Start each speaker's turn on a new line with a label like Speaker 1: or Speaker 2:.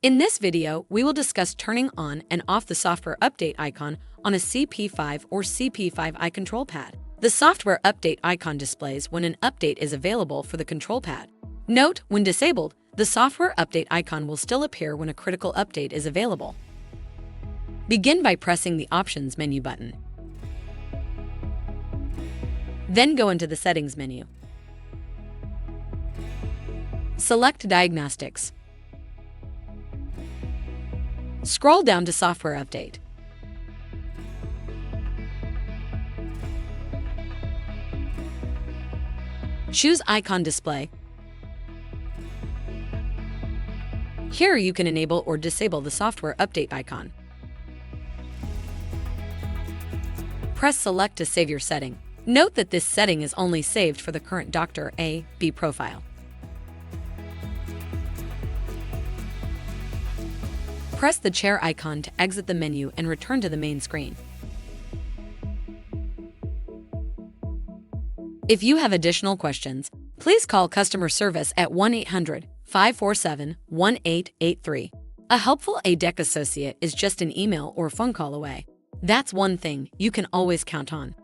Speaker 1: In this video, we will discuss turning on and off the software update icon on a CP5 or CP5i control pad. The software update icon displays when an update is available for the control pad. Note, when disabled, the software update icon will still appear when a critical update is available. Begin by pressing the Options menu button. Then go into the Settings menu. Select Diagnostics. Scroll down to Software Update. Choose Icon Display. Here you can enable or disable the software update icon. Press Select to save your setting. Note that this setting is only saved for the current Dr. A-B profile. Press the chair icon to exit the menu and return to the main screen. If you have additional questions, please call customer service at 1-800-547-1883. A helpful A-dec associate is just an email or phone call away. That's one thing you can always count on.